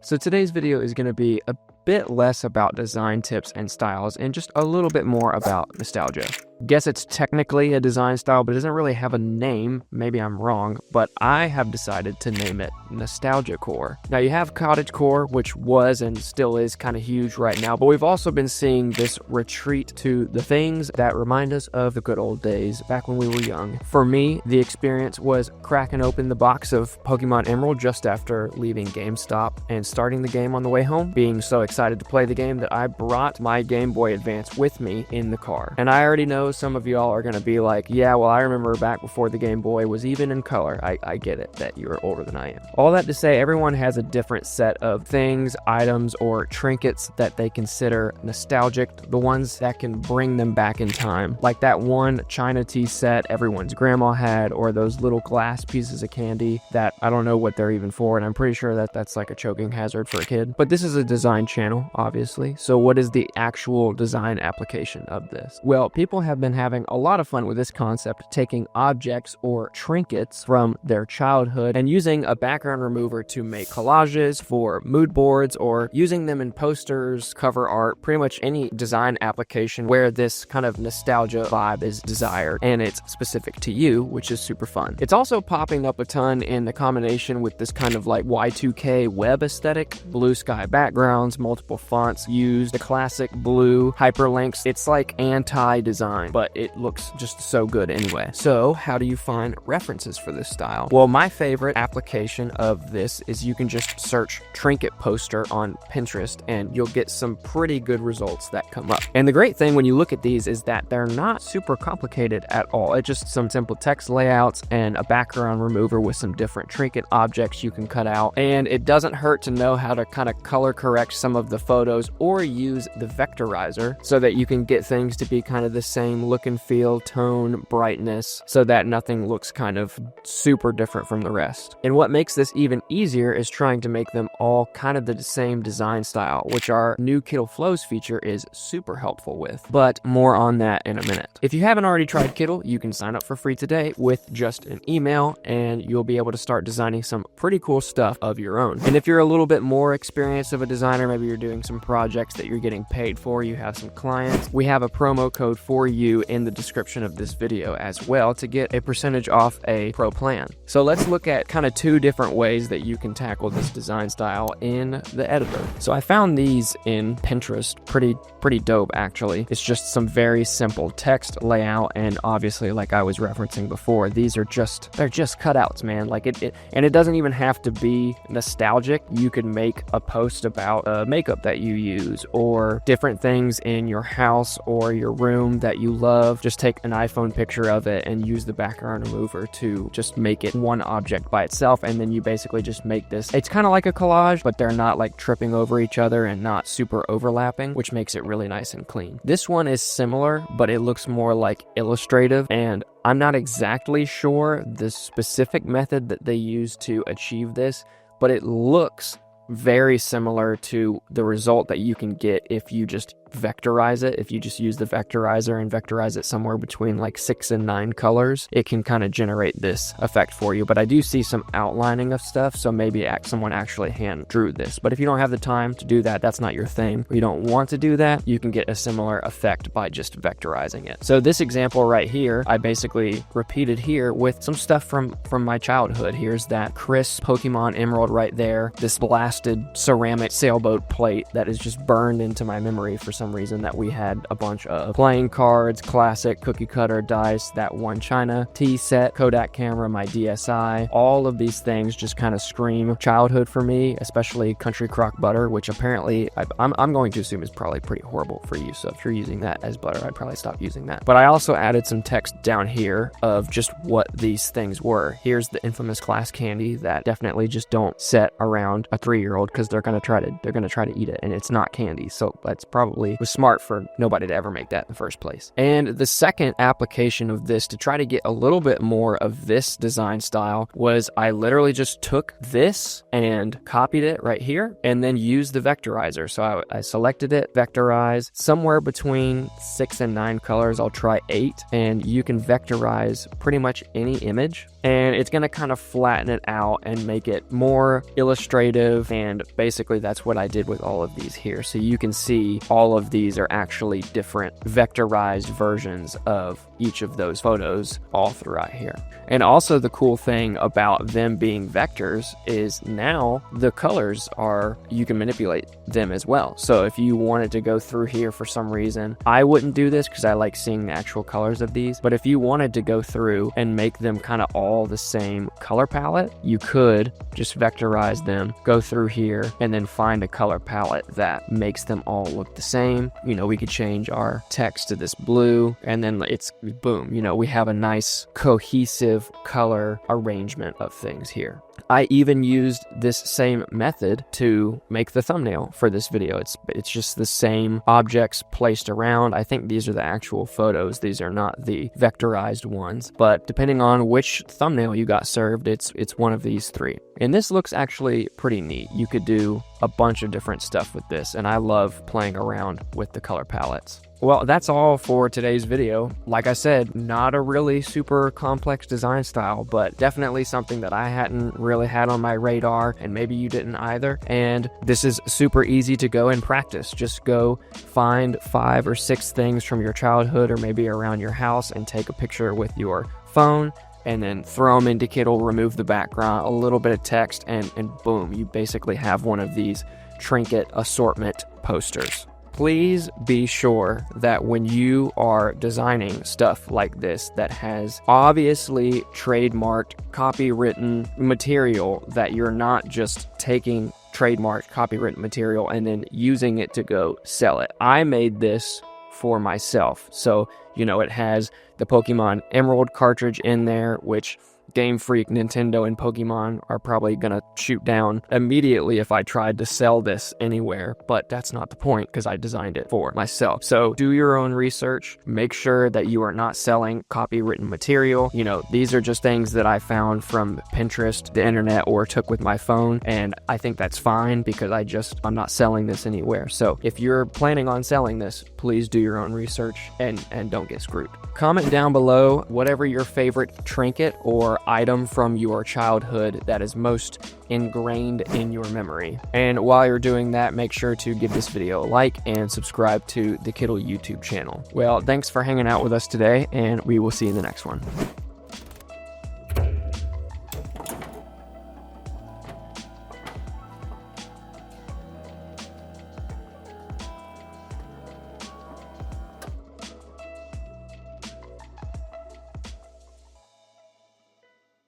So today's video is going to be a bit less about design tips and styles and just a little bit more about nostalgia. Guess it's technically a design style, but it doesn't really have a name. Maybe I'm wrong, but I have decided to name it nostalgia core. Now you have cottagecore, which was and still is kind of huge right now, but we've also been seeing this retreat to the things that remind us of the good old days back when we were young. For me, the experience was cracking open the box of Pokemon Emerald just after leaving GameStop and starting the game on the way home, being so excited to play the game that I brought my Game Boy Advance with me in the car. And I already know some of y'all are going to be like, yeah, well, I remember back before the Game Boy was even in color. I get it that you're older than I am. All that to say, everyone has a different set of things, items, or trinkets that they consider nostalgic, the ones that can bring them back in time. Like that one China tea set everyone's grandma had, or those little glass pieces of candy that I don't know what they're even for, and I'm pretty sure that that's like a choking hazard for a kid. But this is a design channel, obviously. So what is the actual design application of this? Well, people have been having a lot of fun with this concept, taking objects or trinkets from their childhood and using a background remover to make collages for mood boards, or using them in posters, cover art, pretty much any design application where this kind of nostalgia vibe is desired and it's specific to you, which is super fun. It's also popping up a ton in the combination with this kind of like Y2K web aesthetic, blue sky backgrounds, multiple fonts used, the classic blue hyperlinks. It's like anti-design, but it looks just so good anyway. So how do you find references for this style? Well, my favorite application of this is you can just search Trinket Poster on Pinterest and you'll get some pretty good results that come up. And the great thing when you look at these is that they're not super complicated at all. It's just some simple text layouts and a background remover with some different trinket objects you can cut out. And it doesn't hurt to know how to kind of color correct some of the photos or use the vectorizer so that you can get things to be kind of the same look and feel, tone, brightness, so that nothing looks kind of super different from the rest. And what makes this even easier is trying to make them all kind of the same design style, which our new Kittl Flows feature is super helpful with. But more on that in a minute. If you haven't already tried Kittl, you can sign up for free today with just an email and you'll be able to start designing some pretty cool stuff of your own. And if you're a little bit more experienced of a designer, maybe you're doing some projects that you're getting paid for, you have some clients, we have a promo code for you in the description of this video as well to get a percentage off a pro plan. So let's look at kind of two different ways that you can tackle this design style in the editor. So I found these in Pinterest, pretty dope actually. It's just some very simple text layout, and obviously, like I was referencing before, they're just cutouts, man. Like and it doesn't even have to be nostalgic. You could make a post about makeup that you use or different things in your house or your room that you love. Just take an iPhone picture of it and use the background remover to just make it one object by itself, and then you basically just make this. It's kind of like a collage, but they're not like tripping over each other and not super overlapping, which makes it really nice and clean. This one is similar, but it looks more like illustrative, and I'm not exactly sure the specific method that they use to achieve this, but it looks very similar to the result that you can get if you just vectorize it. If you just use the vectorizer and vectorize it somewhere between like 6 and 9 colors, it can kind of generate this effect for you. But I do see some outlining of stuff, so maybe someone actually hand drew this. But if you don't have the time to do that, that's not your thing, or you don't want to do that, you can get a similar effect by just vectorizing it. So this example right here, I basically repeated here with some stuff from my childhood. Here's that crisp Pokemon Emerald right there, this blasted ceramic sailboat plate that is just burned into my memory for some reason, that we had a bunch of playing cards, classic cookie cutter dice, that one China tea set, Kodak camera, my DSi. All of these things just kind of scream childhood for me, especially country crock butter, which apparently I'm going to assume is probably pretty horrible for you. So if you're using that as butter, I'd probably stop using that. But I also added some text down here of just what these things were. Here's the infamous glass candy that definitely just don't set around a 3-year-old, because they're gonna try to eat it, and it's not candy. So that's probably probably was smart for nobody to ever make that in the first place. And the second application of this to try to get a little bit more of this design style was I literally just took this and copied it right here and then used the vectorizer. So I selected it, vectorize, somewhere between 6 and 9 colors. I'll try 8, and you can vectorize pretty much any image, and it's going to kind of flatten it out and make it more illustrative. And basically that's what I did with all of these here. So you can see all of these are actually different vectorized versions of each of those photos all throughout here. And also the cool thing about them being vectors is now the colors are, you can manipulate them as well. So if you wanted to go through here for some reason, I wouldn't do this because I like seeing the actual colors of these, but if you wanted to go through and make them kind of all the same color palette, you could just vectorize them, go through here, and then find a color palette that makes them all look the same. You know, we could change our text to this blue, and then it's boom, you know, we have a nice cohesive color arrangement of things here. I even used this same method to make the thumbnail for this video. It's just the same objects placed around. I think these are the actual photos. These are not the vectorized ones, but depending on which thumbnail you got served, it's one of these three. And this looks actually pretty neat. You could do a bunch of different stuff with this, and I love playing around with the color palettes. Well, that's all for today's video. Like I said, not a really super complex design style, but definitely something that I hadn't really had on my radar, and maybe you didn't either. And this is super easy to go and practice. Just go find 5 or 6 things from your childhood or maybe around your house and take a picture with your phone, and then throw them into Kittl, remove the background, a little bit of text, and boom, you basically have one of these Trinket assortment posters. Please be sure that when you are designing stuff like this that has obviously trademarked, copywritten material, that you're not just taking trademarked, copywritten material and then using it to go sell it. I made this for myself. So, you know, it has the Pokemon Emerald cartridge in there, which Game Freak, Nintendo, and Pokemon are probably gonna shoot down immediately if I tried to sell this anywhere, but that's not the point because I designed it for myself. So do your own research, make sure that you are not selling copywritten material. You know, these are just things that I found from Pinterest, the internet, or took with my phone, and I think that's fine because I'm not selling this anywhere. So if you're planning on selling this, please do your own research and don't get screwed. Comment down below whatever your favorite trinket or item from your childhood that is most ingrained in your memory. And while you're doing that, make sure to give this video a like and subscribe to the Kittl YouTube channel. Well, thanks for hanging out with us today, and we will see you in the next one.